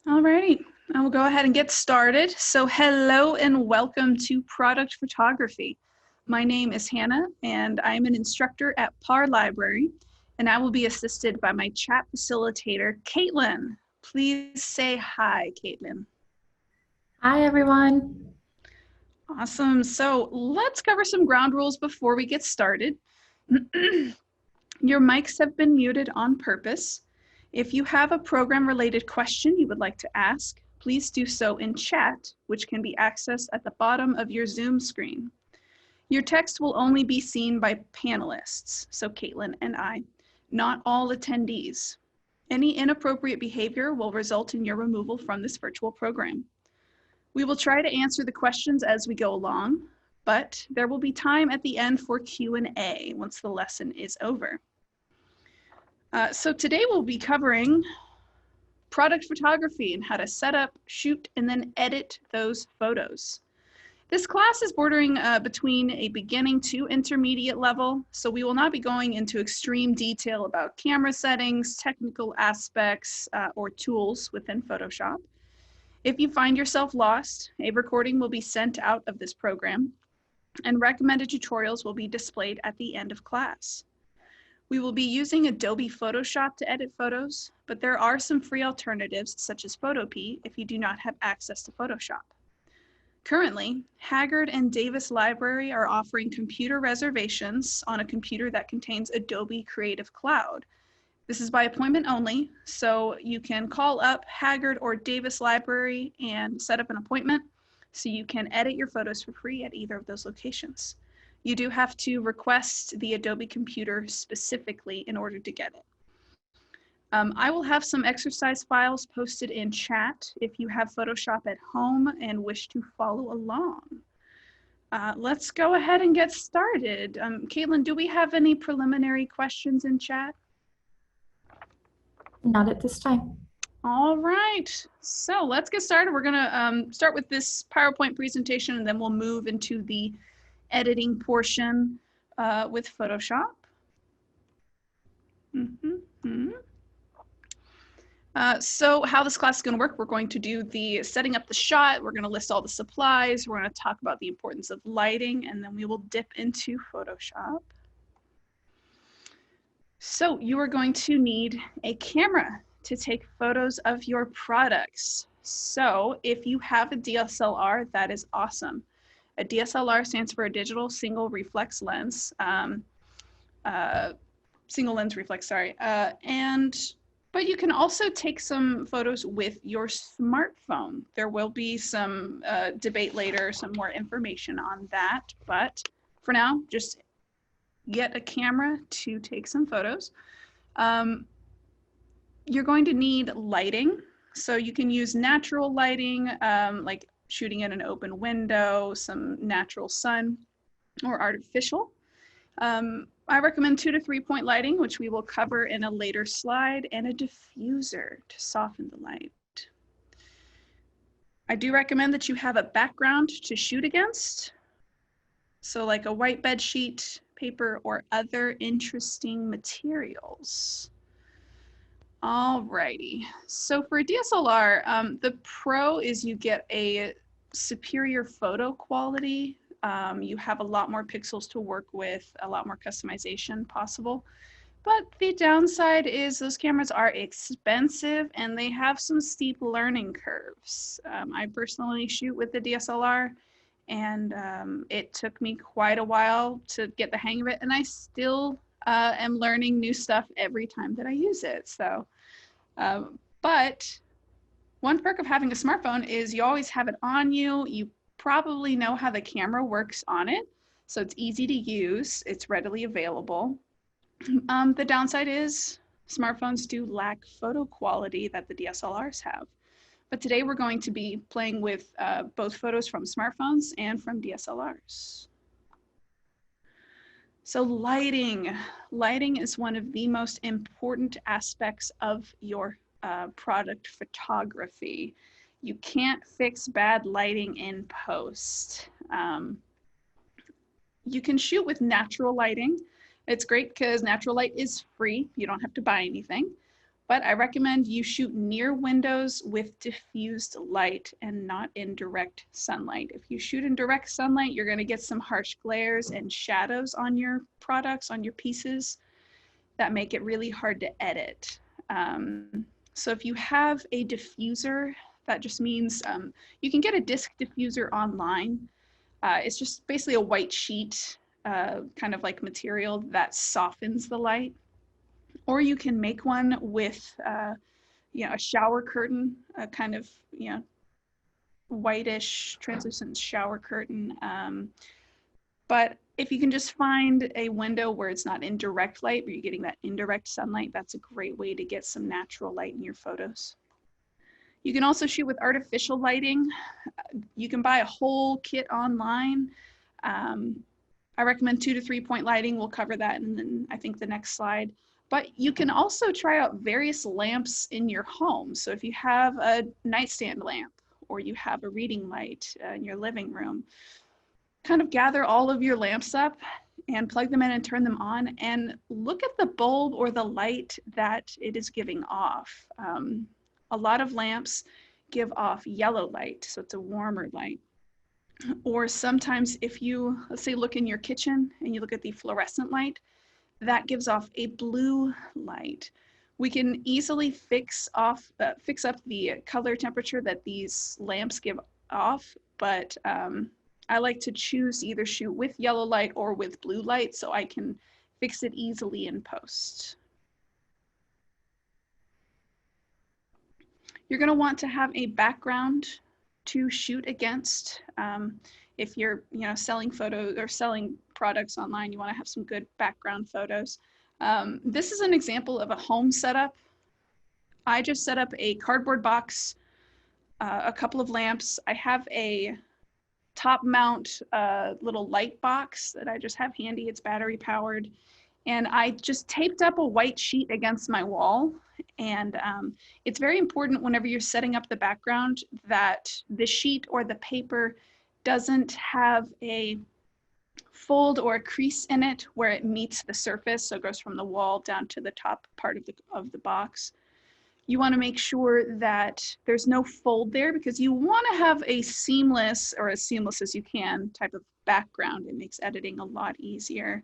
Alrighty, I will go ahead and get started. So hello and welcome to Product Photography. My name is Hannah and I'm an instructor at PAR Library, and I will be assisted by my chat facilitator, Caitlin. Please say hi, Caitlin. Hi, everyone. Awesome. So let's cover some ground rules before we get started. Your mics have been muted on purpose. If you have a program-related question you would like to ask, please do so in chat, which can be accessed at the bottom of your Zoom screen. Your text will only be seen by panelists, so Caitlin and I, not all attendees. Any inappropriate behavior will result in your removal from this virtual program. We will try to answer the questions as we go along, but there will be time at the end for Q&A once the lesson is over. So today we'll be covering product photography and how to set up, shoot, and then edit those photos. This class is bordering between a beginning to intermediate level, so we will not be going into extreme detail about camera settings, technical aspects, or tools within Photoshop. If you find yourself lost, a recording will be sent out of this program, and recommended tutorials will be displayed at the end of class. We will be using Adobe Photoshop to edit photos, but there are some free alternatives such as Photopea if you do not have access to Photoshop. Currently, Haggard and Davis Library are offering computer reservations on a computer that contains Adobe Creative Cloud. This is by appointment only, so you can call up Haggard or Davis Library and set up an appointment so you can edit your photos for free at either of those locations. You do have to request the Adobe computer specifically in order to get it. I will have some exercise files posted in chat if you have Photoshop at home and wish to follow along. Let's go ahead and get started. Caitlin, do we have any preliminary questions in chat? Not at this time. All right, so let's get started. We're gonna start with this PowerPoint presentation and then we'll move into the editing portion with Photoshop. So how this class is going to work, we're going to do the setting up the shot, we're going to list all the supplies, we're going to talk about the importance of lighting, and then we will dip into Photoshop. So you are going to need a camera to take photos of your products. So if you have a DSLR, that is awesome. A DSLR stands for a digital single reflex lens, single lens reflex, sorry. But you can also take some photos with your smartphone. There will be some debate later, some more information on that. But for now, just get a camera to take some photos. You're going to need lighting. So you can use natural lighting, like shooting in an open window, some natural sun, or artificial. I recommend 2 to 3 point lighting, which we will cover in a later slide, and a diffuser to soften the light. I do recommend that you have a background to shoot against. So like a white bed sheet, paper, or other interesting materials. Alrighty, so for a DSLR, the pro is you get a superior photo quality. You have a lot more pixels to work with, a lot more customization possible. But the downside is those cameras are expensive and they have some steep learning curves. I personally shoot with the DSLR and it took me quite a while to get the hang of it, and I still am learning new stuff every time that I use it. So, but one perk of having a smartphone is you always have it on you. You probably know how the camera works on it, so it's easy to use, it's readily available. The downside is smartphones do lack photo quality that the DSLRs have. But today we're going to be playing with both photos from smartphones and from DSLRs. So lighting. Lighting is one of the most important aspects of your product photography. You can't fix bad lighting in post. You can shoot with natural lighting. It's great because natural light is free. You don't have to buy anything. but I recommend you shoot near windows with diffused light and not in direct sunlight. If you shoot in direct sunlight, you're going to get some harsh glares and shadows on your products, on your pieces, that make it really hard to edit. So if you have a diffuser, that just means you can get a disc diffuser online. It's just basically a white sheet, kind of like material that softens the light. Or you can make one with, a shower curtain, a kind of, whitish translucent shower curtain. But if you can just find a window where it's not in direct light, where you're getting that indirect sunlight, that's a great way to get some natural light in your photos. You can also shoot with artificial lighting. You can buy a whole kit online. I recommend 2 to 3 point lighting. We'll cover that in then I think the next slide. But you can also try out various lamps in your home. So if you have a nightstand lamp or you have a reading light in your living room, kind of gather all of your lamps up and plug them in and turn them on and look at the bulb or the light that it is giving off. A lot of lamps give off yellow light, so it's a warmer light. Or sometimes if you, let's say, look in your kitchen and you look at the fluorescent light, that gives off a blue light. We can easily fix up the color temperature that these lamps give off, but I like to choose either shoot with yellow light or with blue light so I can fix it easily in post. You're going to want to have a background to shoot against. If you're selling photos or selling products online, you want to have some good background photos. This is an example of a home setup. I just set up a cardboard box, a couple of lamps. I have a top mount little light box that I just have handy. It's battery powered. And I just taped up a white sheet against my wall. And it's very important whenever you're setting up the background that the sheet or the paper doesn't have a fold or a crease in it where it meets the surface. So it goes from the wall down to the top part of the box. You want to make sure that there's no fold there because you want to have a seamless or as seamless as you can type of background. It makes editing a lot easier.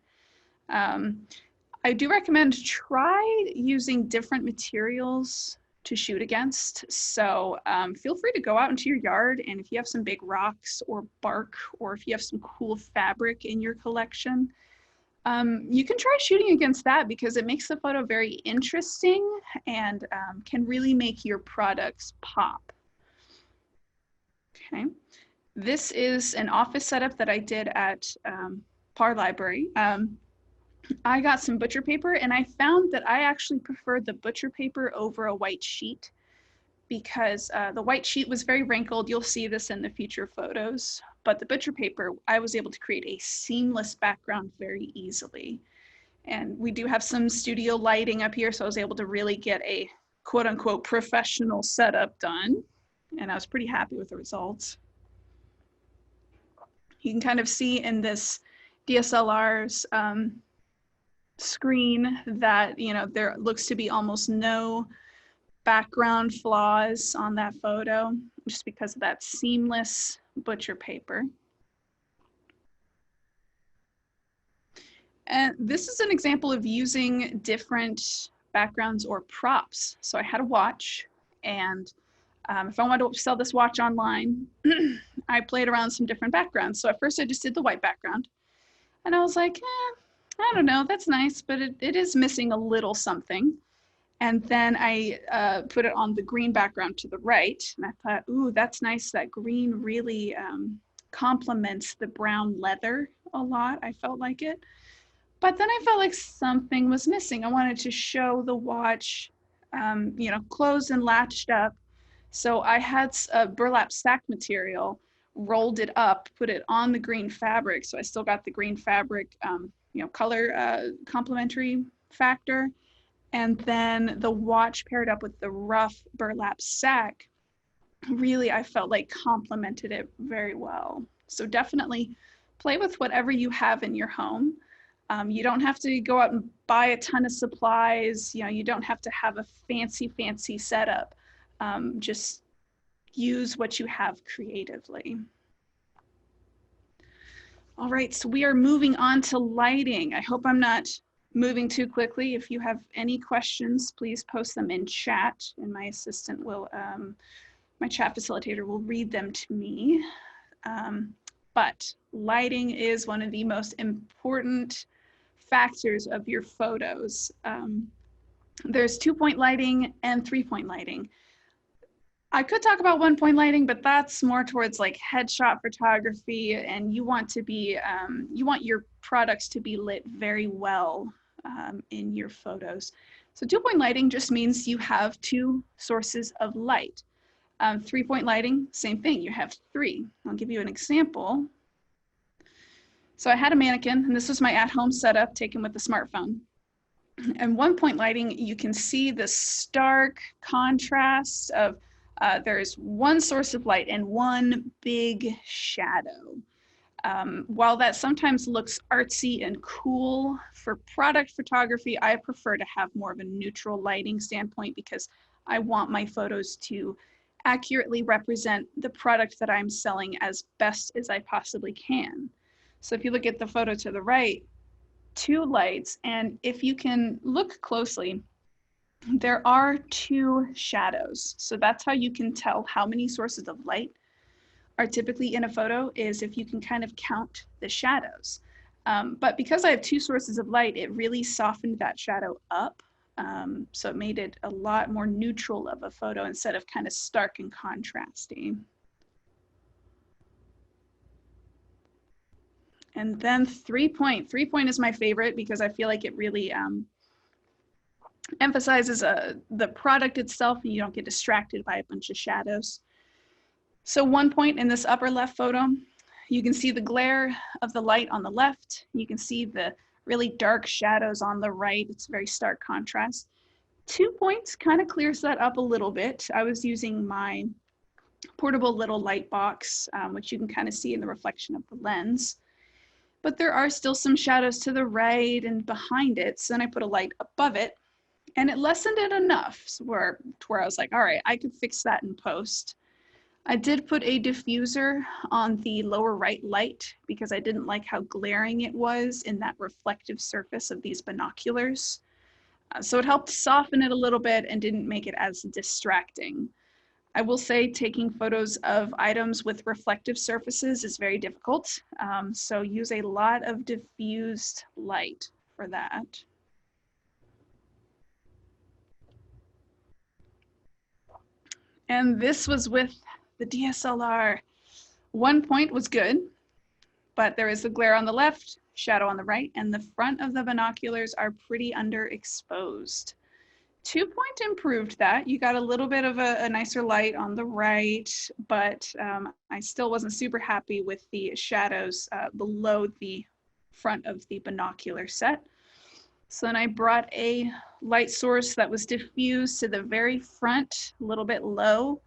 I do recommend try using different materials to shoot against. So feel free to go out into your yard, and if you have some big rocks or bark, or if you have some cool fabric in your collection, you can try shooting against that because it makes the photo very interesting and can really make your products pop. Okay, this is an office setup that I did at Parr Library. I got some butcher paper and I found that I actually preferred the butcher paper over a white sheet because the white sheet was very wrinkled. You'll see this in the future photos, but the butcher paper, I was able to create a seamless background very easily. And we do have some studio lighting up here, so I was able to really get a quote unquote professional setup done. And I was pretty happy with the results. You can kind of see in this DSLR's screen that there looks to be almost no background flaws on that photo just because of that seamless butcher paper. And this is an example of using different backgrounds or props. So I had a watch, and if I wanted to sell this watch online, I played around some different backgrounds. So at first I just did the white background, and I was like, I don't know, that's nice, but it is missing a little something. And then I put it on the green background to the right, and I thought, ooh, that's nice. That green really complements the brown leather a lot. I felt like it. But then I felt like something was missing. I wanted to show the watch, closed and latched up. So I had a burlap sack material, rolled it up, put it on the green fabric. So I still got the green fabric, color complementary factor. And then the watch paired up with the rough burlap sack, really, I felt like complemented it very well. So definitely play with whatever you have in your home. You don't have to go out and buy a ton of supplies. You don't have to have a fancy setup. Just use what you have creatively. All right, so we are moving on to lighting. I hope I'm not moving too quickly. If you have any questions, please post them in chat, and my assistant will, my chat facilitator will read them to me. But lighting is one of the most important factors of your photos. There's 2-point lighting and 3-point lighting. I could talk about 1-point lighting, but that's more towards like headshot photography, and you want to be, you want your products to be lit very well in your photos. So 2-point lighting just means you have 2 sources of light. 3-point lighting, same thing, you have 3. I'll give you an example. So I had a mannequin, and this was my at-home setup taken with the smartphone. And 1-point lighting, you can see the stark contrast of there's one source of light and one big shadow. While that sometimes looks artsy and cool for product photography, I prefer to have more of a neutral lighting standpoint because I want my photos to accurately represent the product that I'm selling as best as I possibly can. So if you look at the photo to the right, 2 lights, and if you can look closely, there are 2 shadows. So that's how you can tell how many sources of light are typically in a photo, is if you can kind of count the shadows. But because I have 2 sources of light, it really softened that shadow up. So it made it a lot more neutral of a photo instead of kind of stark and contrasting. And then 3-point. 3-point is my favorite because I feel like it really emphasizes the product itself, and you don't get distracted by a bunch of shadows. So 1-point in this upper left photo, you can see the glare of the light on the left. You can see the really dark shadows on the right. It's very stark contrast. 2 points kind of clears that up a little bit. I was using my portable little light box, which you can kind of see in the reflection of the lens. But there are still some shadows to the right and behind it. So then I put a light above it, and it lessened it enough where I was like, all right, I could fix that in post. I did put a diffuser on the lower right light because I didn't like how glaring it was in that reflective surface of these binoculars. So it helped soften it a little bit and didn't make it as distracting. I will say taking photos of items with reflective surfaces is very difficult. So use a lot of diffused light for that. And this was with the DSLR. 1-point was good, but there is the glare on the left, shadow on the right, and the front of the binoculars are pretty underexposed. 2-point improved that. You got a little bit of a nicer light on the right, but I still wasn't super happy with the shadows below the front of the binocular set. So then I brought a light source that was diffused to the very front, a little bit low,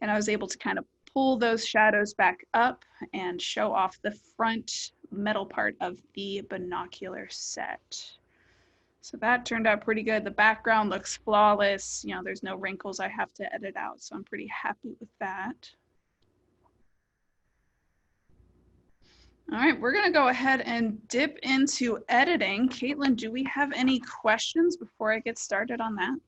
and I was able to kind of pull those shadows back up and show off the front metal part of the binocular set. So that turned out pretty good. The background looks flawless. You know, there's no wrinkles I have to edit out, so I'm pretty happy with that. All right, we're gonna go ahead and dip into editing. Caitlin, do we have any questions before I get started on that?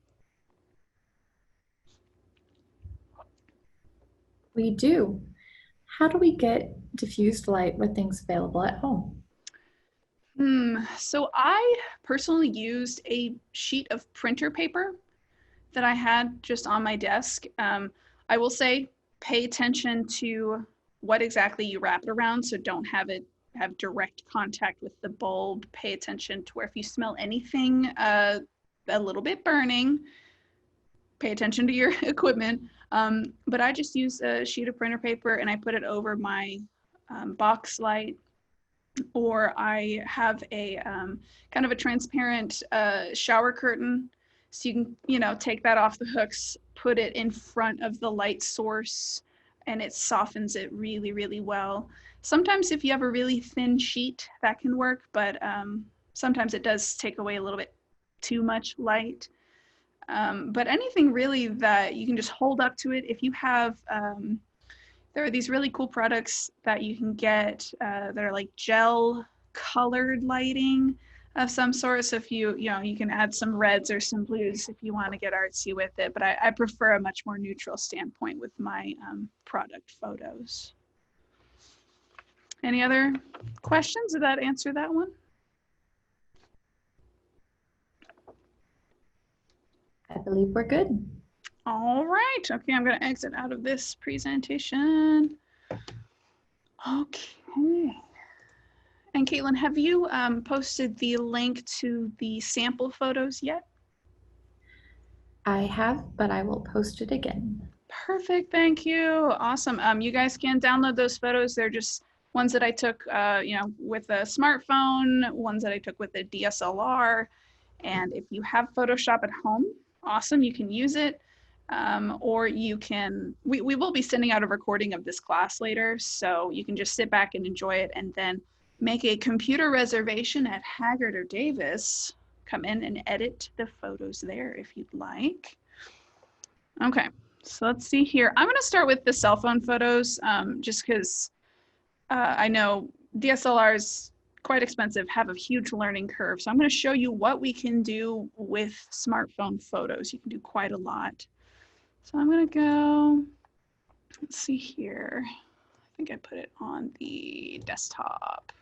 We do. How do we get diffused light with things available at home? So I personally used a sheet of printer paper that I had just on my desk. I will say, pay attention to what exactly you wrap it around, so don't have it have direct contact with the bulb. Pay attention to where if you smell anything a little bit burning, pay attention to your equipment. But I just used a sheet of printer paper and I put it over my box light, or I have a kind of a transparent shower curtain. So you can, you know, take that off the hooks, put it in front of the light source, and it softens it really, really well. Sometimes if you have a really thin sheet, that can work, but sometimes it does take away a little bit too much light. But anything really that you can just hold up to it. If you have, there are these really cool products that you can get that are like gel colored lighting of some sort. So if you can add some reds or some blues if you want to get artsy with it. But I prefer a much more neutral standpoint with my product photos. Any other questions? Did that answer that one? I believe we're good. All right. Okay, I'm going to exit out of this presentation. Okay. And Caitlin, have you posted the link to the sample photos yet? I have, but I will post it again. Perfect. Thank you. Awesome. You guys can download those photos. They're just ones that I took, with a smartphone, ones that I took with a DSLR. And if you have Photoshop at home, awesome, you can use it. Or you can, we will be sending out a recording of this class later, so you can just sit back and enjoy it and then make a computer reservation at Haggard or Davis. Come in and edit the photos there if you'd like. Okay, so let's see here. I'm gonna start with the cell phone photos, just because I know DSLRs quite expensive, have a huge learning curve. So I'm going to show you what we can do with smartphone photos. You can do quite a lot. So I'm going to go, let's see here. I think I put it on the desktop.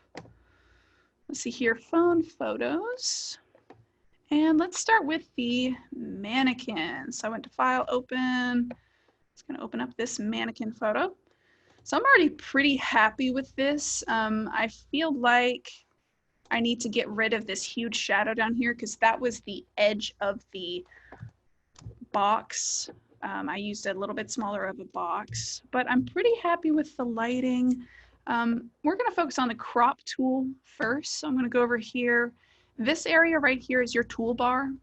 Let's see here, phone photos. And let's start with the mannequin. So I went to File, Open. It's going to open up this mannequin photo. So I'm already pretty happy with this. I feel like I need to get rid of this huge shadow down here because that was the edge of the box. I used a little bit smaller of a box, but I'm pretty happy with the lighting. We're gonna focus on the crop tool first. So I'm gonna go over here. This area right here is your toolbar.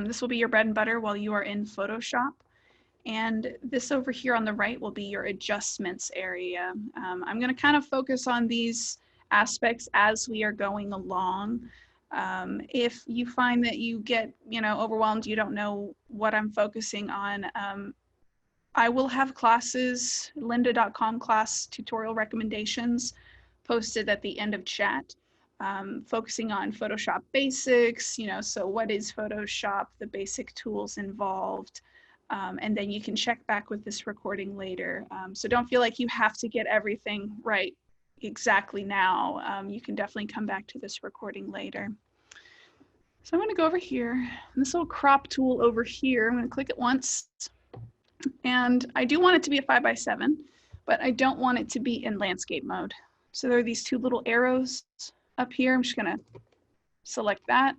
This will be your bread and butter while you are in Photoshop. And this over here on the right will be your adjustments area. I'm going to kind of focus on these aspects as we are going along. If you find that you get, overwhelmed, you don't know what I'm focusing on, I will have classes, lynda.com class tutorial recommendations posted at the end of chat, focusing on Photoshop basics, so what is Photoshop, the basic tools involved. And then you can check back with this recording later. So don't feel like you have to get everything right exactly now. You can definitely come back to this recording later. So I'm going to go over here, and this little crop tool over here, I'm going to click it once. And I do want it to be a 5:7, but I don't want it to be in landscape mode. So there are these two little arrows up here. I'm just going to select that.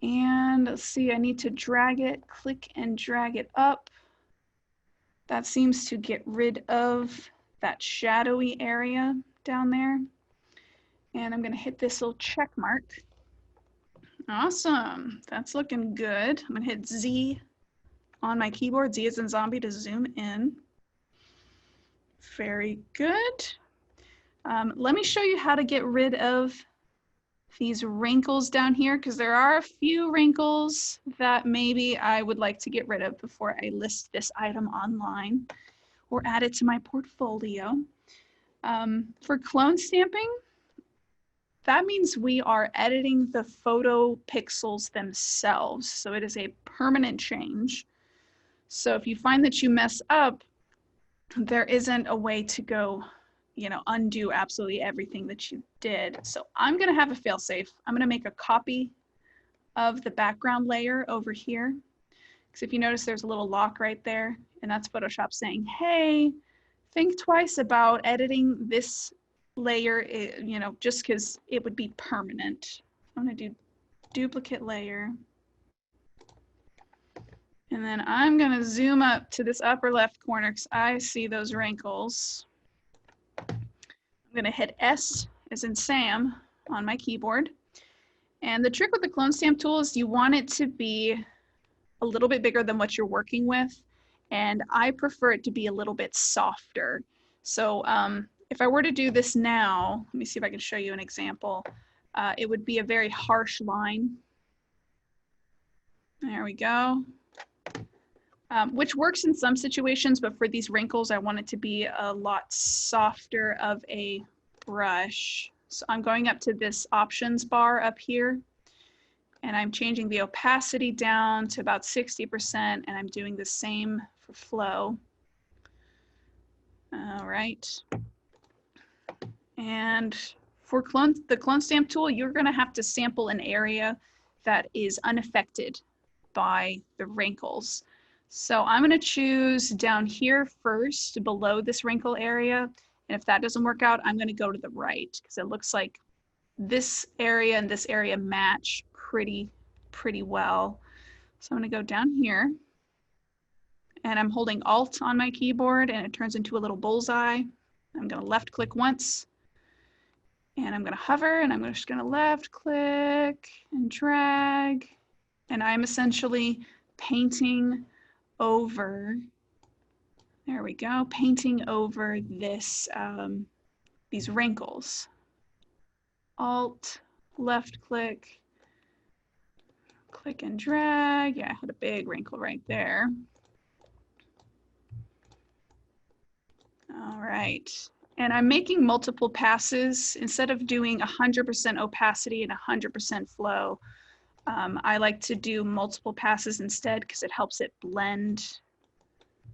And let's see, I need to drag it, click and drag it up. That seems to get rid of that shadowy area down there. And I'm gonna hit this little check mark. Awesome, that's looking good. I'm gonna hit Z on my keyboard, Z as in zombie, to zoom in. Very good. Let me show you how to get rid of these wrinkles down here, because there are a few wrinkles that maybe I would like to get rid of before I list this item online or add it to my portfolio. For clone stamping, that means we are editing the photo pixels themselves. So it is a permanent change. So if you find that you mess up, there isn't a way to go undo absolutely everything that you did. So I'm gonna have a fail-safe. I'm gonna make a copy of the background layer over here. Because if you notice, there's a little lock right there, and that's Photoshop saying, hey, think twice about editing this layer, just because it would be permanent. I'm gonna do duplicate layer. And then I'm gonna zoom up to this upper left corner because I see those wrinkles. I'm going to hit S as in Sam on my keyboard. And the trick with the clone stamp tool is you want it to be a little bit bigger than what you're working with. And I prefer it to be a little bit softer. So if I were to do this now, let me see if I can show you an example. it would be a very harsh line. There we go. Which works in some situations, but for these wrinkles, I want it to be a lot softer of a brush. So I'm going up to this options bar up here, and I'm changing the opacity down to about 60%, and I'm doing the same for flow. All right. And for the clone stamp tool, you're gonna have to sample an area that is unaffected by the wrinkles. So I'm gonna choose down here first, below this wrinkle area. And if that doesn't work out, I'm gonna go to the right, because it looks like this area and this area match pretty well. So I'm gonna go down here, and I'm holding Alt on my keyboard, and it turns into a little bullseye. I'm gonna left click once, and I'm gonna hover, and I'm just gonna left click and drag, and I'm essentially painting over, there we go, painting over this, these wrinkles. Alt, left click, click and drag. Yeah, I had a big wrinkle right there. All right. And I'm making multiple passes. Instead of doing 100% opacity and 100% flow, I like to do multiple passes instead, because it helps it blend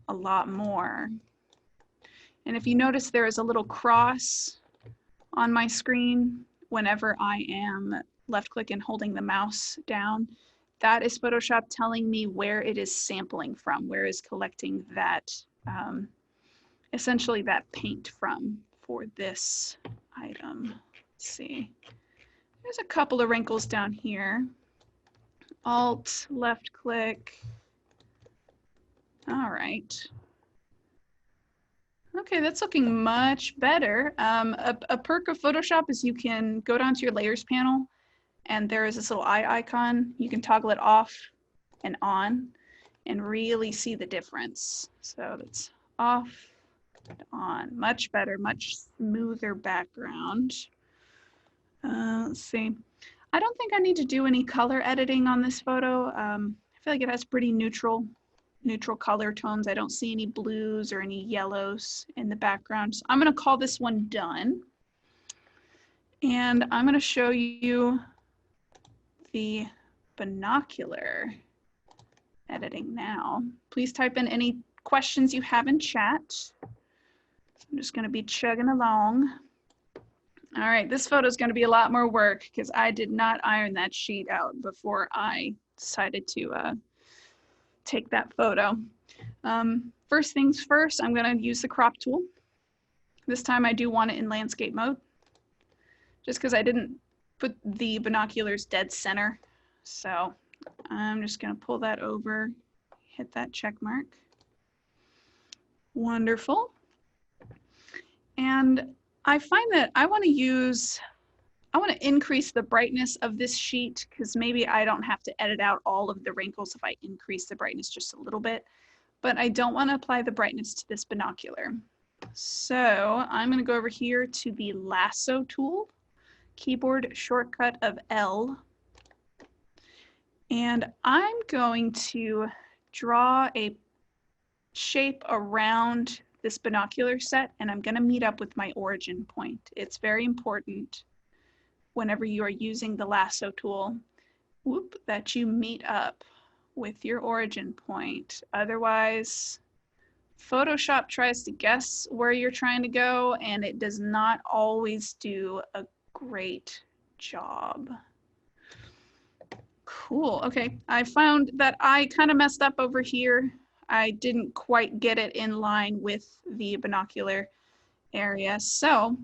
a lot more. And if you notice, there is a little cross on my screen whenever I am left click and holding the mouse down. That is Photoshop telling me where it is sampling from, where is collecting that, essentially that paint from for this item. Let's see. There's a couple of wrinkles down here. Alt, left click. All right. Okay, that's looking much better. A perk of Photoshop is you can go down to your layers panel, and there is this little eye icon. You can toggle it off and on and really see the difference. So it's off and on. Much better, much smoother background. Let's see. I don't think I need to do any color editing on this photo. I feel like it has pretty neutral color tones. I don't see any blues or any yellows in the background. So I'm gonna call this one done. And I'm gonna show you the binocular editing now. Please type in any questions you have in chat. I'm just gonna be chugging along. All right, this photo is gonna be a lot more work because I did not iron that sheet out before I decided to take that photo. First things first, I'm gonna use the crop tool. This time I do want it in landscape mode, just because I didn't put the binoculars dead center. So I'm just gonna pull that over, hit that check mark. Wonderful. And I find that I want to increase the brightness of this sheet, because maybe I don't have to edit out all of the wrinkles if I increase the brightness just a little bit, but I don't want to apply the brightness to this binocular. So I'm going to go over here to the lasso tool, keyboard shortcut of L, and I'm going to draw a shape around this binocular set, and I'm going to meet up with my origin point. It's very important whenever you are using the lasso tool, that you meet up with your origin point. Otherwise, Photoshop tries to guess where you're trying to go, and it does not always do a great job. Cool, okay. I found that I kind of messed up over here. I didn't quite get it in line with the binocular area. So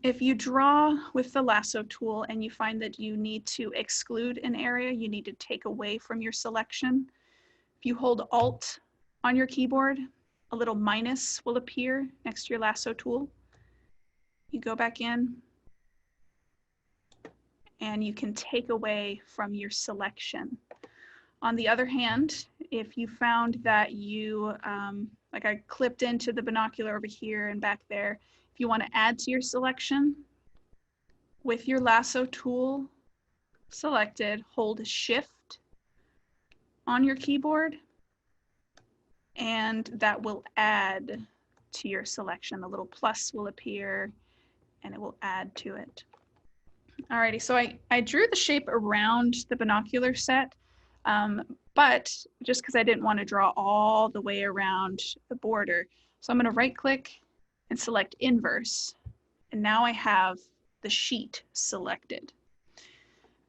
if you draw with the lasso tool and you find that you need to exclude an area, you need to take away from your selection, if you hold Alt on your keyboard, a little minus will appear next to your lasso tool. You go back in and you can take away from your selection. On the other hand, if you found that you, like I clipped into the binocular over here and back there, if you want to add to your selection, with your lasso tool selected, hold Shift on your keyboard, and that will add to your selection. The little plus will appear and it will add to it. Alrighty, so I drew the shape around the binocular set, but just because I didn't want to draw all the way around the border. So I'm going to right click and select inverse. And now I have the sheet selected.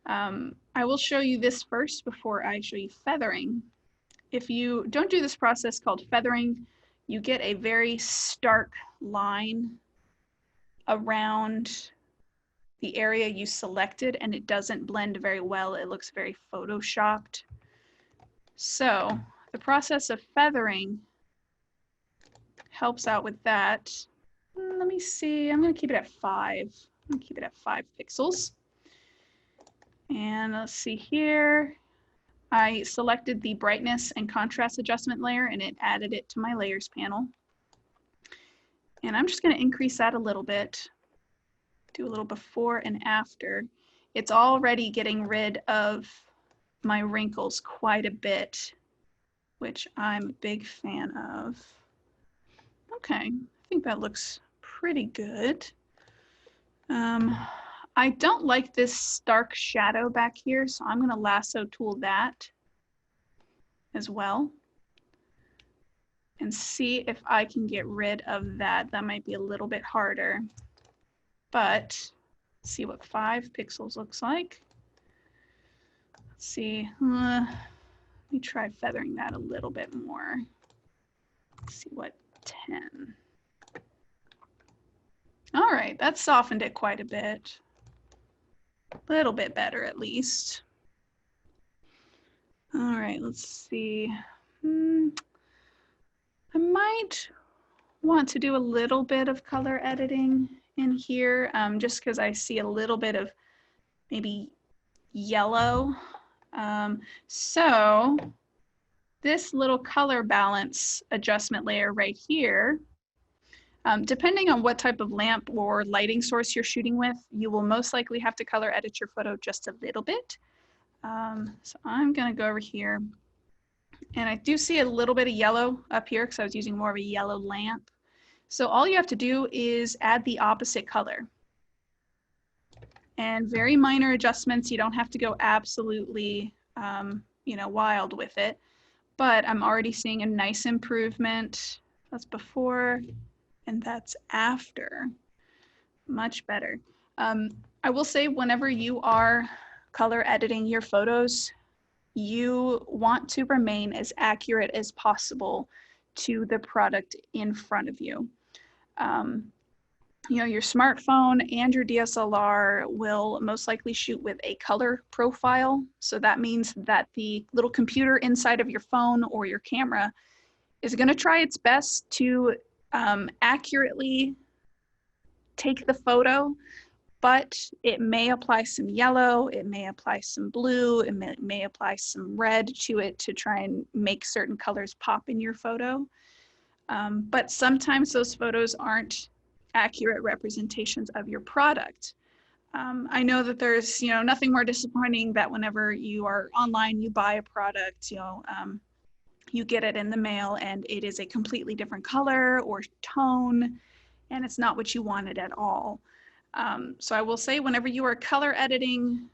I will show you this first before I show you feathering. If you don't do this process called feathering, you get a very stark line around the area you selected and it doesn't blend very well. It looks very photoshopped. So the process of feathering helps out with that. Let me see, I'm gonna keep it at 5. I'm gonna keep it at 5 pixels. And let's see here. I selected the brightness and contrast adjustment layer and it added it to my layers panel. And I'm just gonna increase that a little bit. Do a little before and after. It's already getting rid of my wrinkles quite a bit, which I'm a big fan of. Okay, I think that looks pretty good. I don't like this stark shadow back here, so I'm gonna lasso tool that as well and see if I can get rid of that. That might be a little bit harder, but see what 5 pixels looks like. Let's see, let me try feathering that a little bit more. Let's see what 10. All right, that softened it quite a bit. A little bit better at least. All right, let's see. I might want to do a little bit of color editing in here, just because I see a little bit of maybe yellow. So this little color balance adjustment layer right here, depending on what type of lamp or lighting source you're shooting with, you will most likely have to color edit your photo just a little bit. So I'm gonna go over here and I do see a little bit of yellow up here because I was using more of a yellow lamp. So all you have to do is add the opposite color. And very minor adjustments. You don't have to go absolutely, wild with it. But I'm already seeing a nice improvement. That's before and that's after. Much better. I will say whenever you are color editing your photos, you want to remain as accurate as possible to the product in front of you. Your smartphone and your DSLR will most likely shoot with a color profile. So that means that the little computer inside of your phone or your camera is going to try its best to accurately take the photo, but it may apply some yellow, it may apply some blue, it may apply some red to it to try and make certain colors pop in your photo. But sometimes those photos aren't accurate representations of your product. I know that there's, nothing more disappointing that whenever you are online, you buy a product, you get it in the mail and it is a completely different color or tone, and it's not what you wanted at all. So I will say whenever you are color editing,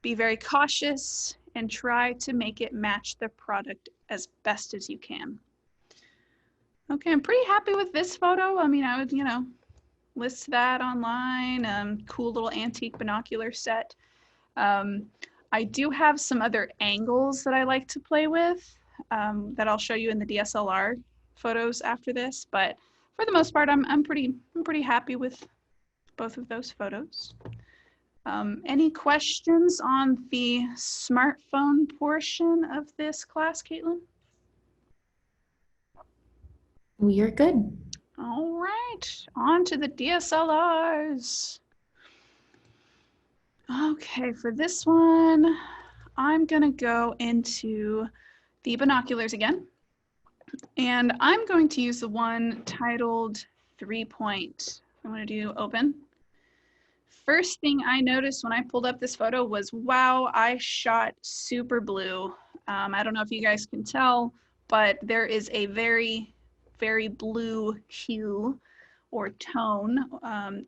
be very cautious and try to make it match the product as best as you can. Okay, I'm pretty happy with this photo. I mean, I would, list that online, cool little antique binocular set. I do have some other angles that I like to play with that I'll show you in the DSLR photos after this, but for the most part, I'm pretty happy with both of those photos. Any questions on the smartphone portion of this class, Caitlin? We are good. All right, on to the DSLRs. Okay, for this one, I'm gonna go into the binoculars again. And I'm going to use the one titled 3-point. I'm gonna do open. first thing I noticed when I pulled up this photo was, wow, I shot super blue. I don't know if you guys can tell, but there is a very, very blue hue or tone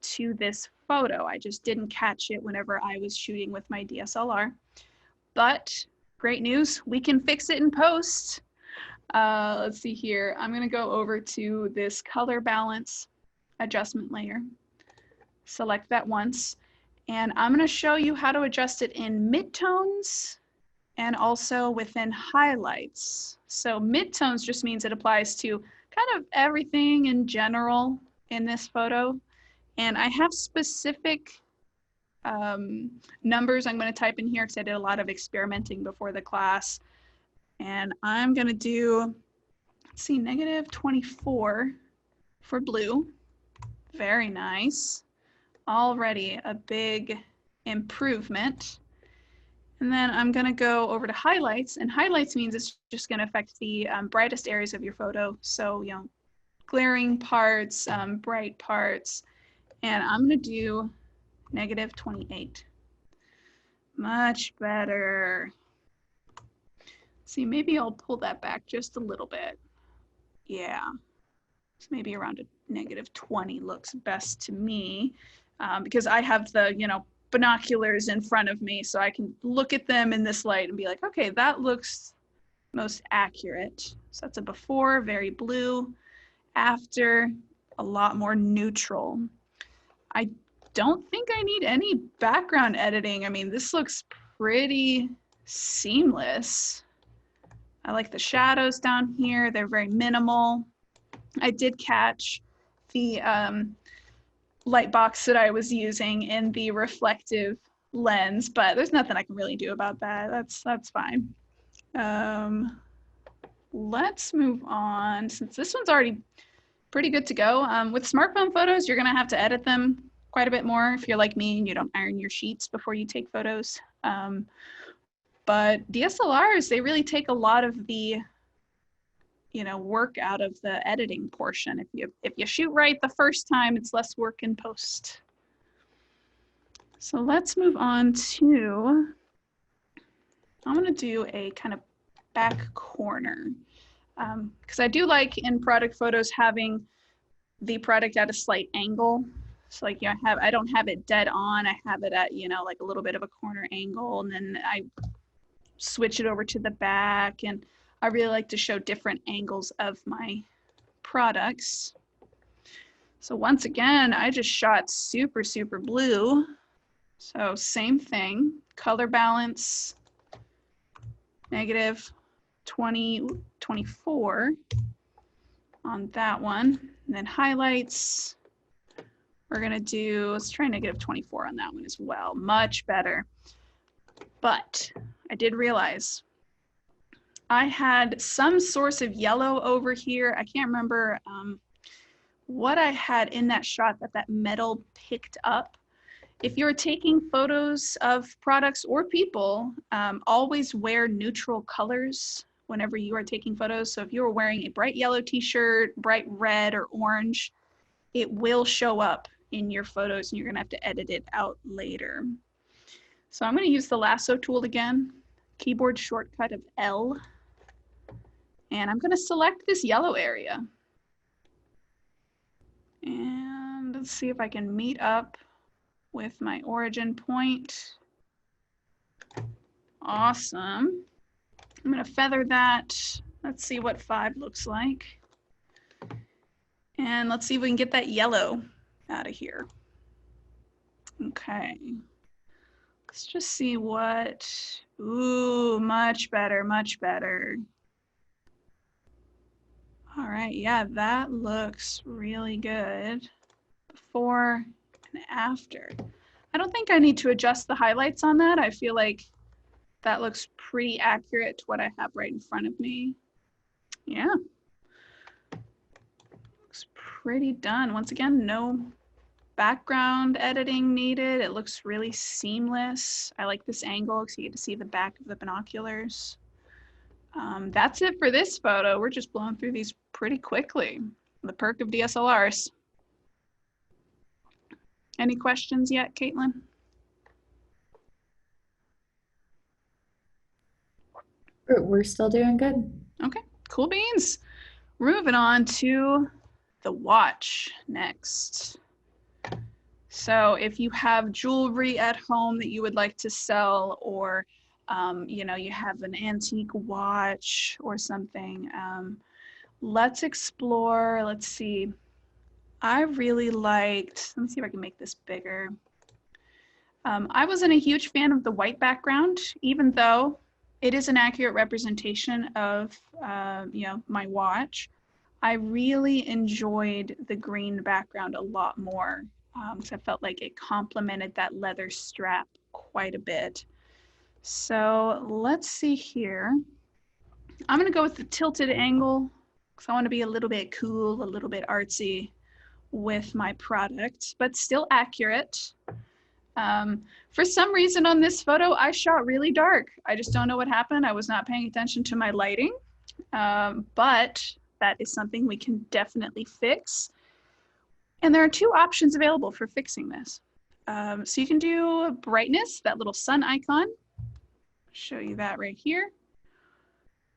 to this photo. I just didn't catch it whenever I was shooting with my DSLR. But great news, we can fix it in post. Let's see here. I'm gonna go over to this color balance adjustment layer. Select that once. And I'm gonna show you how to adjust it in midtones and also within highlights. So midtones just means it applies to kind of everything in general in this photo. And I have specific numbers I'm going to type in here because I did a lot of experimenting before the class. And I'm going to do, let's see, -24 for blue. Very nice. Already a big improvement. And then I'm going to go over to highlights, and highlights means it's just going to affect the brightest areas of your photo. So, you know, glaring parts, bright parts, and I'm going to do -28. Much better. See, maybe I'll pull that back just a little bit. Yeah, so maybe around a -20 looks best to me because I have the, you know, binoculars in front of me, so I can look at them in this light and be like, okay, that looks most accurate. So that's a before, very blue. After, a lot more neutral. I don't think I need any background editing. I mean, this looks pretty seamless. I like the shadows down here. They're very minimal. I did catch the light box that I was using in the reflective lens, but there's nothing I can really do about that. That's fine. Let's move on, since this one's already pretty good to go. With smartphone photos, you're gonna have to edit them quite a bit more if you're like me and you don't iron your sheets before you take photos. But DSLRs, they really take a lot of the, you know, work out of the editing portion. If you shoot right the first time, it's less work in post. So let's move on to, I'm gonna do a kind of back corner. Because I do like in product photos having the product at a slight angle. So like, you know, I don't have it dead on. I have it at, you know, like a little bit of a corner angle, and then I switch it over to the back. And I really like to show different angles of my products. So once again, I just shot super, super blue. So same thing, color balance, -20, 24 on that one. And then highlights, we're gonna do, let's try -24 on that one as well. Much better. But I did realize I had some source of yellow over here. I can't remember what I had in that shot that metal picked up. If you're taking photos of products or people, always wear neutral colors whenever you are taking photos. So if you're wearing a bright yellow t-shirt, bright red or orange, it will show up in your photos and you're gonna have to edit it out later. So I'm gonna use the lasso tool again, keyboard shortcut of L, and I'm gonna select this yellow area. And let's see if I can meet up with my origin point. Awesome. I'm gonna feather that. Let's see what 5 looks like. And let's see if we can get that yellow out of here. Okay. Let's just see what, ooh, much better, much better. All right, yeah, that looks really good. Before and after. I don't think I need to adjust the highlights on that. I feel like that looks pretty accurate to what I have right in front of me. Yeah. Looks pretty done. Once again, no background editing needed. It looks really seamless. I like this angle because you get to see the back of the binoculars. That's it for this photo. We're just blowing through these pretty quickly. The perk of DSLRs. Any questions yet, Caitlin? We're still doing good. Okay, cool beans. We're moving on to the watch next. So if you have jewelry at home that you would like to sell, or you know, you have an antique watch or something, let's explore. Let's see. I really liked, let me see if I can make this bigger. I wasn't a huge fan of the white background, even though it is an accurate representation of you know, my watch. I really enjoyed the green background a lot more, because I felt like it complemented that leather strap quite a bit. So let's see here. I'm gonna go with the tilted angle because I want to be a little bit cool, a little bit artsy with my product, but still accurate. For some reason on this photo, I shot really dark. I just don't know what happened. I was not paying attention to my lighting, but that is something we can definitely fix. And there are two options available for fixing this. So you can do brightness, that little sun icon. Show you that right here.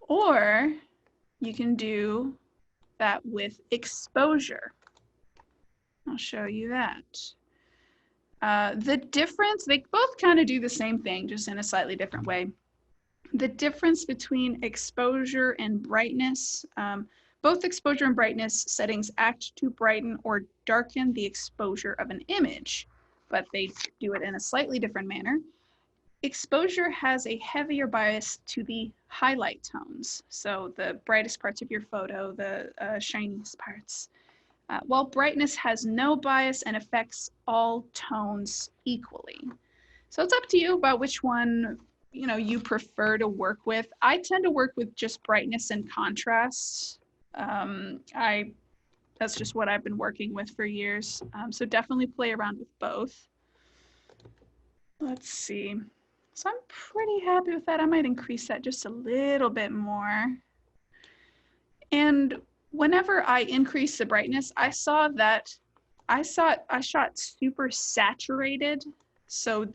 Or you can do that with exposure. I'll show you that. The difference, they both kind of do the same thing, just in a slightly different way. The difference between exposure and brightness, both exposure and brightness settings act to brighten or darken the exposure of an image, but they do it in a slightly different manner. Exposure has a heavier bias to the highlight tones, so the brightest parts of your photo, the shiniest parts, while brightness has no bias and affects all tones equally. So it's up to you about which one, you know, you prefer to work with. I tend to work with just brightness and contrast. That's just what I've been working with for years. So definitely play around with both. Let's see. So I'm pretty happy with that. I might increase that just a little bit more. And whenever I increase the brightness, I saw that I shot super saturated. So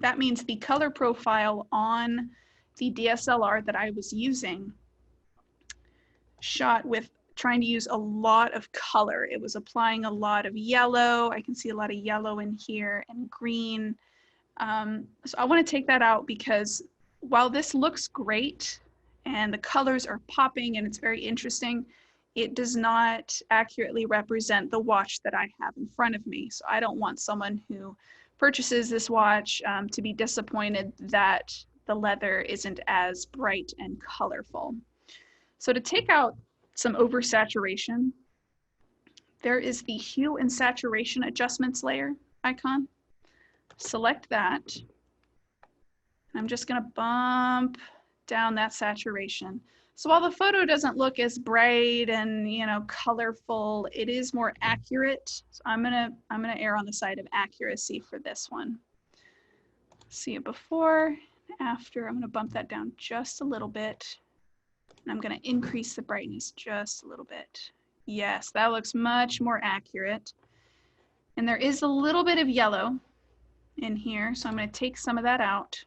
that means the color profile on the DSLR that I was using shot with trying to use a lot of color. It was applying a lot of yellow. I can see a lot of yellow in here and green. So I want to take that out because while this looks great and the colors are popping and it's very interesting, it does not accurately represent the watch that I have in front of me. So I don't want someone who purchases this watch to be disappointed that the leather isn't as bright and colorful. So to take out some oversaturation, there is the hue and saturation adjustments layer icon. Select that. I'm just going to bump down that saturation. So while the photo doesn't look as bright and, you know, colorful, it is more accurate. So I'm gonna err on the side of accuracy for this one. See it before, after. I'm going to bump that down just a little bit. And I'm going to increase the brightness just a little bit. Yes, that looks much more accurate. And there is a little bit of yellow in here, so I'm going to take some of that out,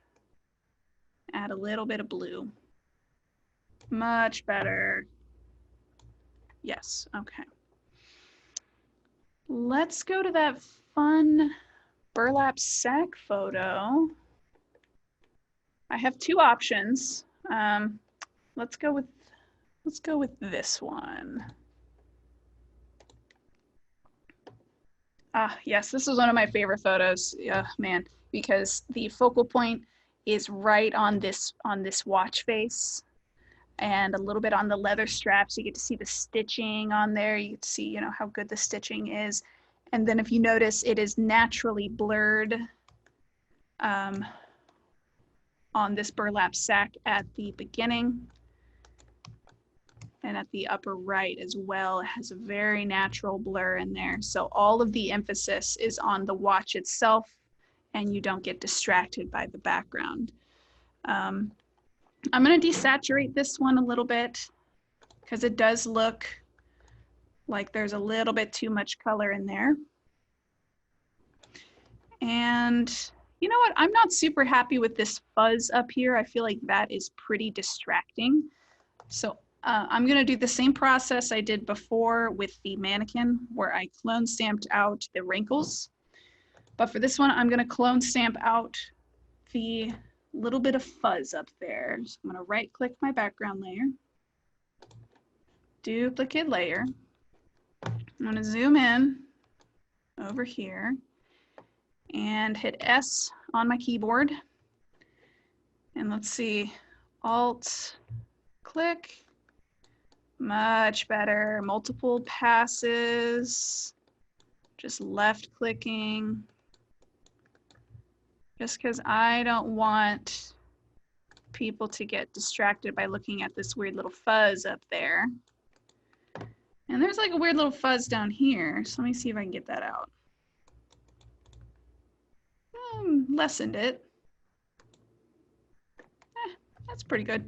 add a little bit of blue. Much better. Yes, okay. Let's go to that fun burlap sack photo. I have two options. Let's go with this one. Yes, this is one of my favorite photos, man, because the focal point is right on this watch face and a little bit on the leather straps. You get to see the stitching on there. You get to see, you know, how good the stitching is. And then if you notice, it is naturally blurred on this burlap sack at the beginning. And at the upper right as well, it has a very natural blur in there. So all of the emphasis is on the watch itself and you don't get distracted by the background. I'm going to desaturate this one a little bit because it does look like there's a little bit too much color in there. And you know what? I'm not super happy with this fuzz up here. I feel like that is pretty distracting. So I'm gonna do the same process I did before with the mannequin where I clone stamped out the wrinkles. But for this one, I'm gonna clone stamp out the little bit of fuzz up there. So I'm gonna right click my background layer, duplicate layer. I'm gonna zoom in over here and hit S on my keyboard. And let's see, Alt, click, much better. Multiple passes, just left clicking, just because I don't want people to get distracted by looking at this weird little fuzz up there. And there's like a weird little fuzz down here. So let me see if I can get that out. Lessened it. That's pretty good.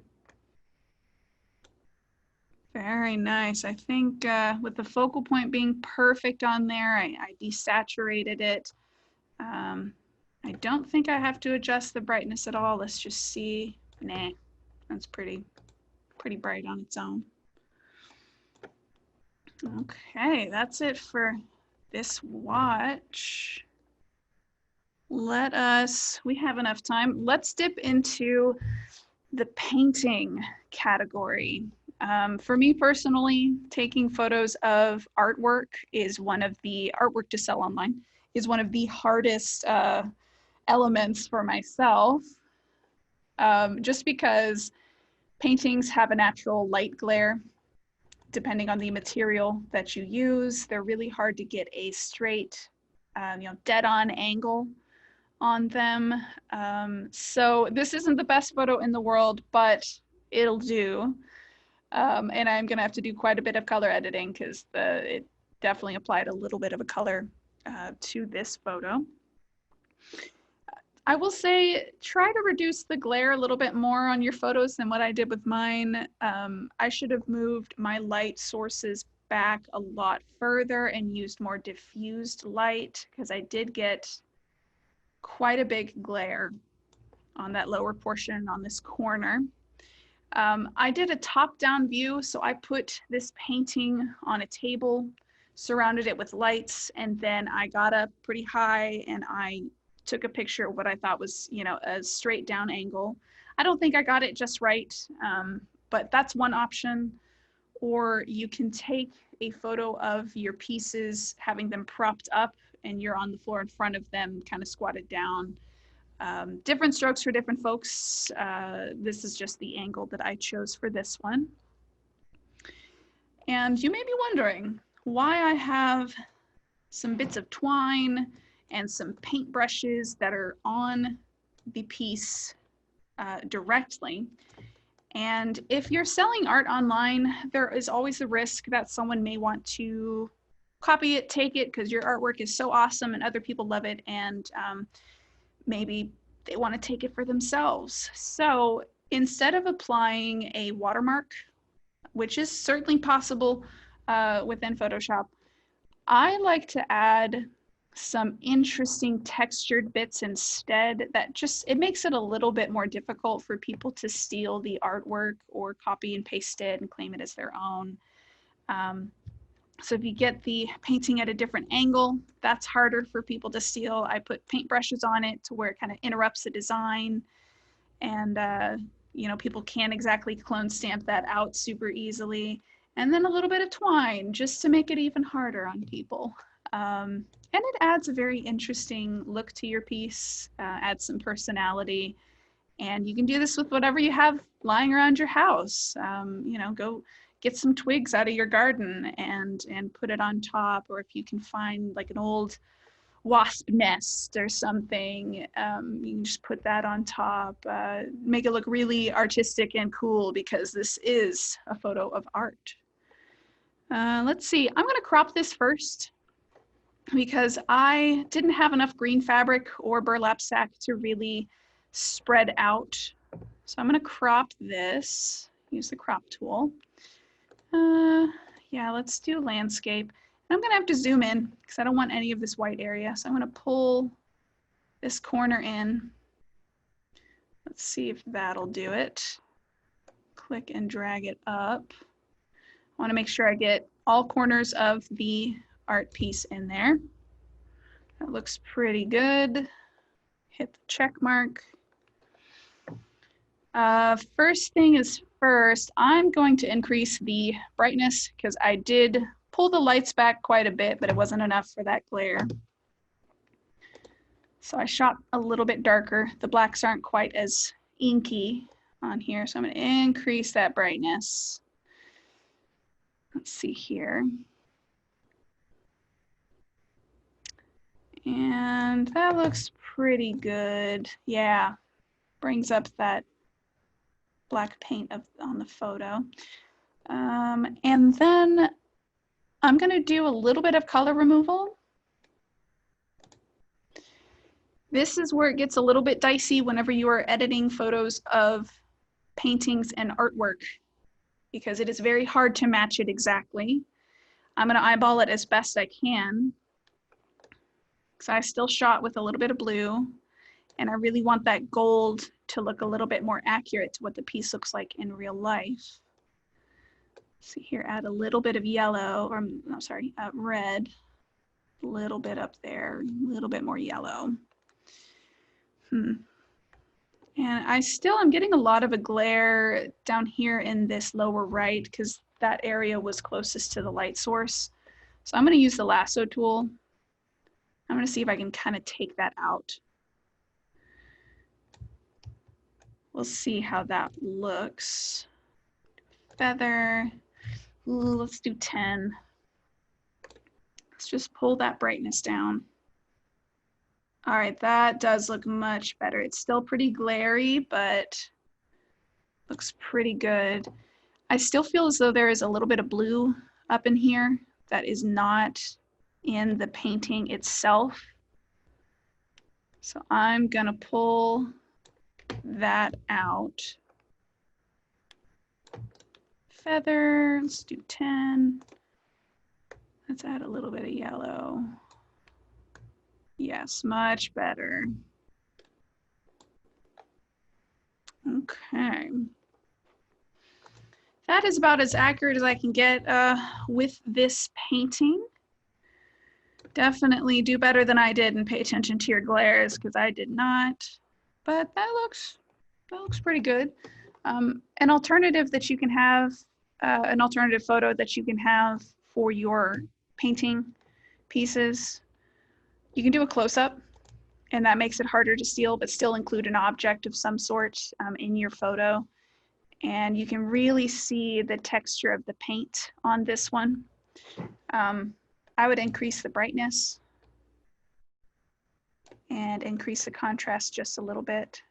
Very nice. I think with the focal point being perfect on there, I desaturated it. I don't think I have to adjust the brightness at all. Let's just see. Nah, that's pretty bright on its own. Okay, that's it for this watch. We have enough time. Let's dip into the painting category. For me personally, taking photos of artwork to sell online is one of the hardest elements for myself, just because paintings have a natural light glare depending on the material that you use. They're really hard to get a straight, dead on angle on them. So this isn't the best photo in the world, but it'll do. And I'm gonna have to do quite a bit of color editing because it definitely applied a little bit of a color to this photo. I will say, try to reduce the glare a little bit more on your photos than what I did with mine. I should have moved my light sources back a lot further and used more diffused light because I did get quite a big glare on that lower portion on this corner. I did a top-down view, so I put this painting on a table, surrounded it with lights, and then I got up pretty high and I took a picture of what I thought was, a straight down angle. I don't think I got it just right, but that's one option. Or you can take a photo of your pieces, having them propped up, and you're on the floor in front of them, kind of squatted down. Different strokes for different folks. This is just the angle that I chose for this one. And you may be wondering why I have some bits of twine and some paintbrushes that are on the piece directly. And if you're selling art online, there is always the risk that someone may want to copy it, take it, because your artwork is so awesome and other people love it, and maybe they want to take it for themselves. So instead of applying a watermark, which is certainly possible within Photoshop, I like to add some interesting textured bits instead. It makes it a little bit more difficult for people to steal the artwork or copy and paste it and claim it as their own. So if you get the painting at a different angle, that's harder for people to steal. I put paintbrushes on it to where it kind of interrupts the design, and people can't exactly clone stamp that out super easily. And then a little bit of twine just to make it even harder on people. And it adds a very interesting look to your piece, adds some personality. And you can do this with whatever you have lying around your house. Go get some twigs out of your garden and put it on top. Or if you can find like an old wasp nest or something, you can just put that on top, make it look really artistic and cool, because this is a photo of art. Let's see, I'm gonna crop this first because I didn't have enough green fabric or burlap sack to really spread out. So I'm gonna crop this, use the crop tool. Yeah, let's do landscape. I'm gonna have to zoom in because I don't want any of this white area. So I'm gonna pull this corner in. Let's see if that'll do it. Click and drag it up. I want to make sure I get all corners of the art piece in there. That looks pretty good. Hit the check mark. First thing is first, I'm going to increase the brightness because I did pull the lights back quite a bit, but it wasn't enough for that glare. So I shot a little bit darker. The blacks aren't quite as inky on here, so I'm going to increase that brightness. Let's see here. And that looks pretty good. Yeah, brings up that black paint on the photo. And then I'm going to do a little bit of color removal. This is where it gets a little bit dicey whenever you are editing photos of paintings and artwork, because it is very hard to match it exactly. I'm going to eyeball it as best I can. So I still shot with a little bit of blue, and I really want that gold to look a little bit more accurate to what the piece looks like in real life. See here, add a little bit of yellow, or no, sorry, red, a little bit up there, a little bit more yellow. And I still am getting a lot of a glare down here in this lower right because that area was closest to the light source. So I'm going to use the lasso tool. I'm going to see if I can kind of take that out. We'll see how that looks. Feather. Ooh, let's do 10. Let's just pull that brightness down. All right, that does look much better. It's still pretty glary, but looks pretty good. I still feel as though there is a little bit of blue up in here that is not in the painting itself. So I'm gonna pull that out. Feather, let's do 10. Let's add a little bit of yellow. Yes, much better. Okay. That is about as accurate as I can get with this painting. Definitely do better than I did and pay attention to your glares because I did not. But that looks pretty good. An alternative that you can have, an alternative photo that you can have for your painting pieces, you can do a close-up, and that makes it harder to steal, but still include an object of some sort in your photo. And you can really see the texture of the paint on this one. I would increase the brightness and increase the contrast just a little bit.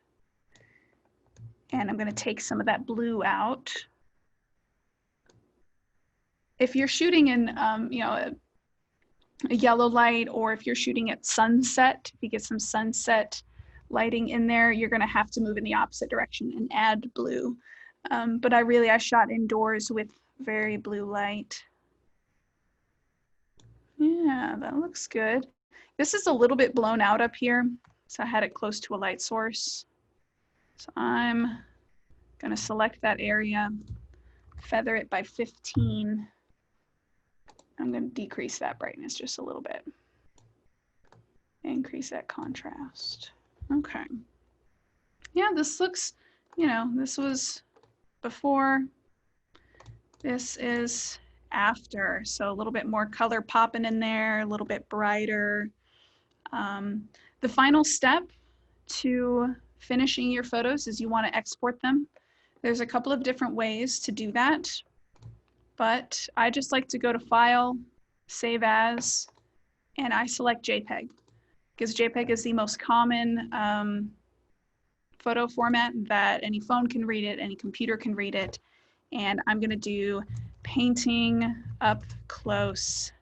And I'm going to take some of that blue out. If you're shooting in, you know, a yellow light, or if you're shooting at sunset, if you get some sunset lighting in there, you're going to have to move in the opposite direction and add blue. But I shot indoors with very blue light. Yeah, that looks good. This is a little bit blown out up here, so I had it close to a light source. So I'm going to select that area, feather it by 15. I'm going to decrease that brightness just a little bit. Increase that contrast. Okay. Yeah, this looks, you know, this was before. This is after. So a little bit more color popping in there, a little bit brighter. The final step to finishing your photos is you want to export them. There's a couple of different ways to do that, but I just like to go to File, Save As, and I select JPEG because JPEG is the most common photo format that any phone can read it, any computer can read it. And I'm going to do painting up close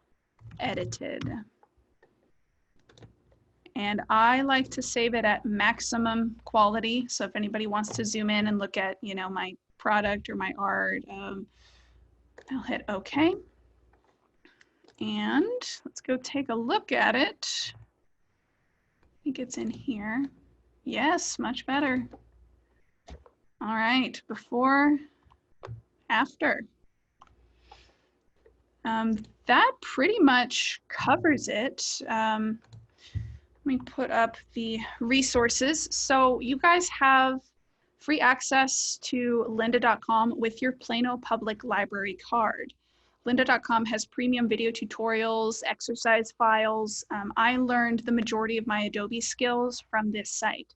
edited. And I like to save it at maximum quality. So if anybody wants to zoom in and look at, you know, my product or my art, I'll hit OK. And let's go take a look at it. think it's in here. Yes, much better. All right, before, after. That pretty much covers it. Let me put up the resources. So you guys have free access to lynda.com with your Plano Public Library card. Lynda.com has premium video tutorials, exercise files. I learned the majority of my Adobe skills from this site.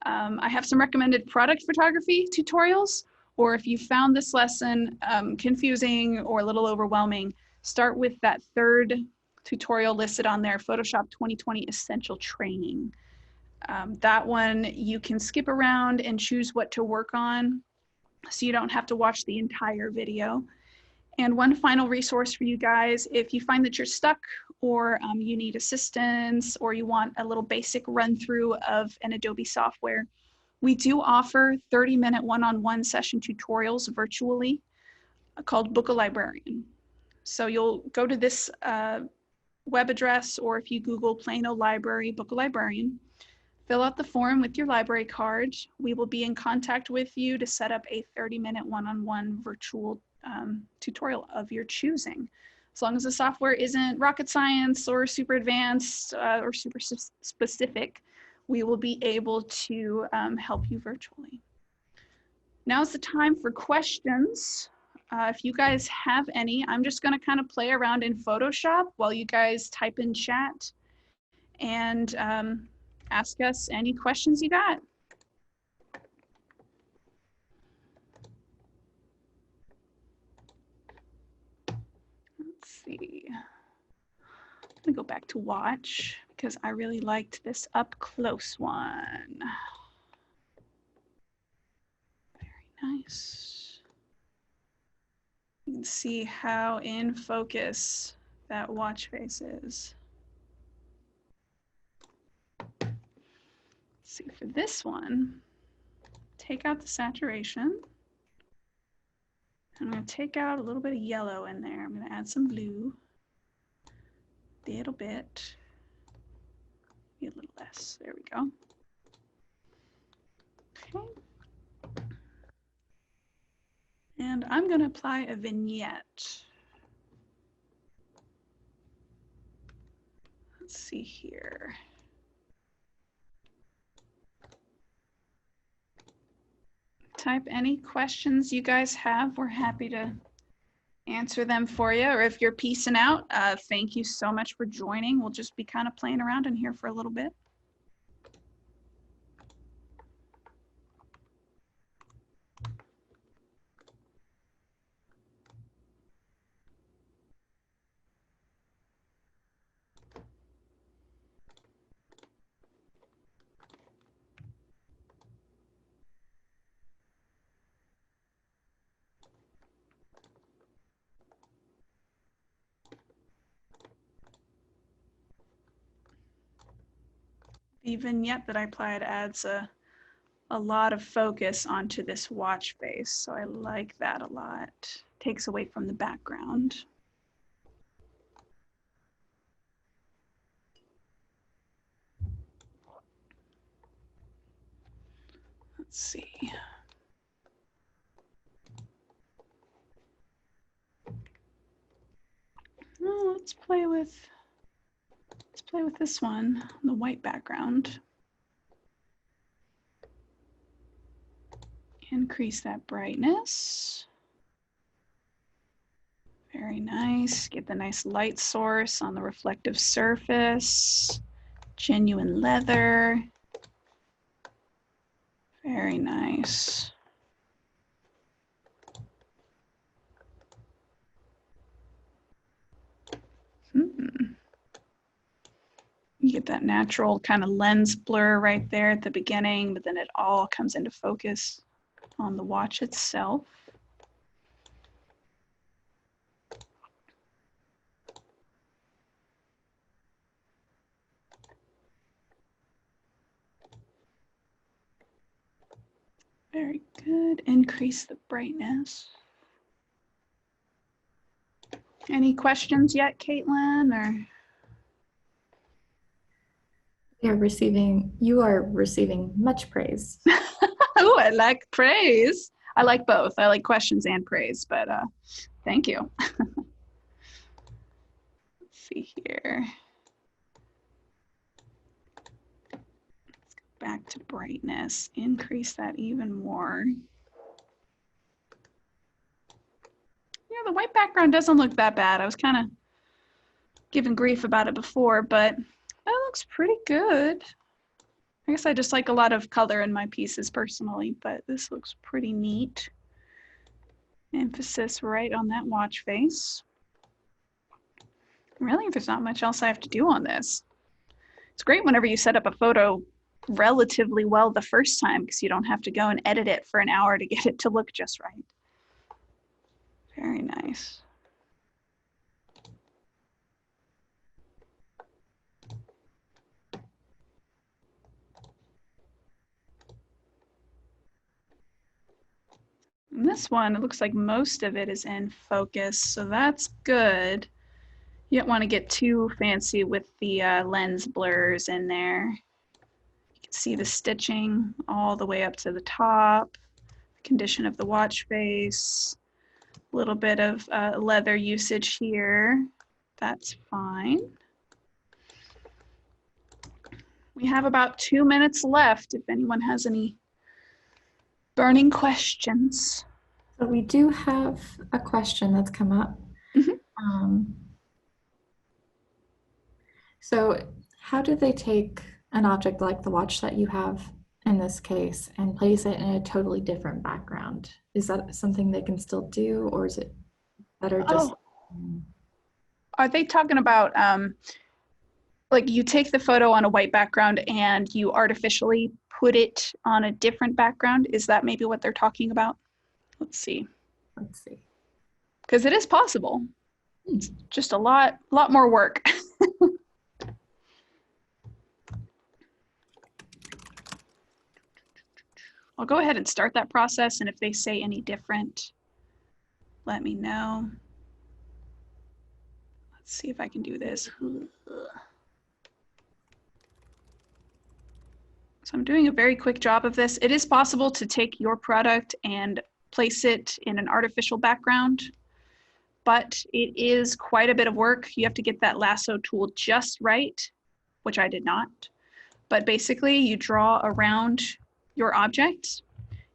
I have some recommended product photography tutorials, or if you found this lesson confusing or a little overwhelming, start with that third tutorial listed on there, Photoshop 2020 Essential Training. That one you can skip around and choose what to work on, so you don't have to watch the entire video. And one final resource for you guys, if you find that you're stuck or you need assistance or you want a little basic run through of an Adobe software, we do offer 30-minute one-on-one session tutorials virtually called Book a Librarian. So you'll go to this web address, or if you Google Plano Library, Book a Librarian, fill out the form with your library card. We will be in contact with you to set up a 30-minute one-on-one virtual tutorial of your choosing. As long as the software isn't rocket science or super advanced or super specific, we will be able to help you virtually. Now's the time for questions. If you guys have any, I'm just going to kind of play around in Photoshop while you guys type in chat and ask us any questions you got. Let's see. I'm gonna go back to watch because I really liked this up close one. Very nice. You can see how in focus that watch face is. Let's see, for this one, take out the saturation. I'm going to take out a little bit of yellow in there. I'm going to add some blue. A little bit. Maybe a little less. There we go. Okay. And I'm going to apply a vignette. Let's see here. Type any questions you guys have. We're happy to answer them for you. Or if you're peacing out, thank you so much for joining. We'll just be kind of playing around in here for a little bit. The vignette that I applied adds a lot of focus onto this watch face, so I like that a lot. Takes away from the background. Let's see. Oh, let's play with this one, the white background. Increase that brightness. Very nice. Get the nice light source on the reflective surface. Genuine leather. Very nice. You get that natural kind of lens blur right there at the beginning, but then it all comes into focus on the watch itself. Very good. Increase the brightness. Any questions yet, Caitlin? Or You are receiving much praise. Oh, I like praise. I like both. I like questions and praise, but thank you. Let's see here. Back to brightness, increase that even more. Yeah, the white background doesn't look that bad. I was kind of giving grief about it before, but that looks pretty good. I guess I just like a lot of color in my pieces personally, but this looks pretty neat. Emphasis right on that watch face. Really, there's not much else I have to do on this. It's great whenever you set up a photo relatively well the first time because you don't have to go and edit it for an hour to get it to look just right. Very nice. And this one, it looks like most of it is in focus, so that's good. You don't want to get too fancy with the lens blurs in there. You can see the stitching all the way up to the top, the condition of the watch face, a little bit of leather usage here. That's fine. We have about 2 minutes left if anyone has any burning questions. So we do have a question that's come up. Mhm. So how do they take an object like the watch that you have in this case and place it in a totally different background? Is that something they can still do, or is it better just? Oh, are they talking about like you take the photo on a white background and you artificially put it on a different background? Is that maybe what they're talking about? Let's see. Let's see. Because it is possible. It's just a lot more work. I'll go ahead and start that process, and if they say any different, let me know. Let's see if I can do this. So I'm doing a very quick job of this. It is possible to take your product and place it in an artificial background, but it is quite a bit of work. You have to get that lasso tool just right, which I did not. But basically you draw around your object,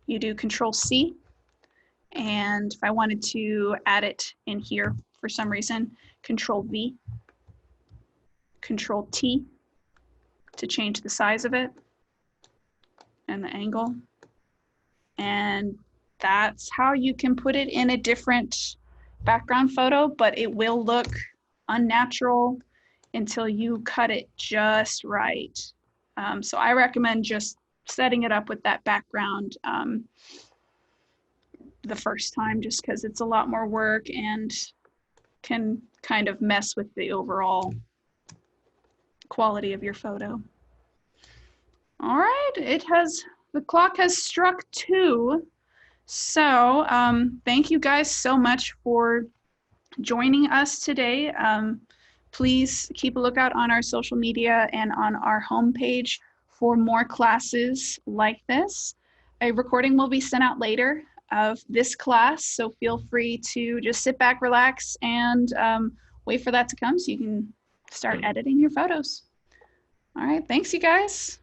you do Control C, and if I wanted to add it in here for some reason, Control V, Control T to change the size of it and the angle. And that's how you can put it in a different background photo, but it will look unnatural until you cut it just right. So I recommend just setting it up with that background the first time, just because it's a lot more work and can kind of mess with the overall quality of your photo. All right, the clock has struck 2. So thank you guys so much for joining us today. Please keep a lookout on our social media and on our homepage for more classes like this. A recording will be sent out later of this class, so feel free to just sit back, relax, and wait for that to come so you can start editing your photos. All right, thanks you guys.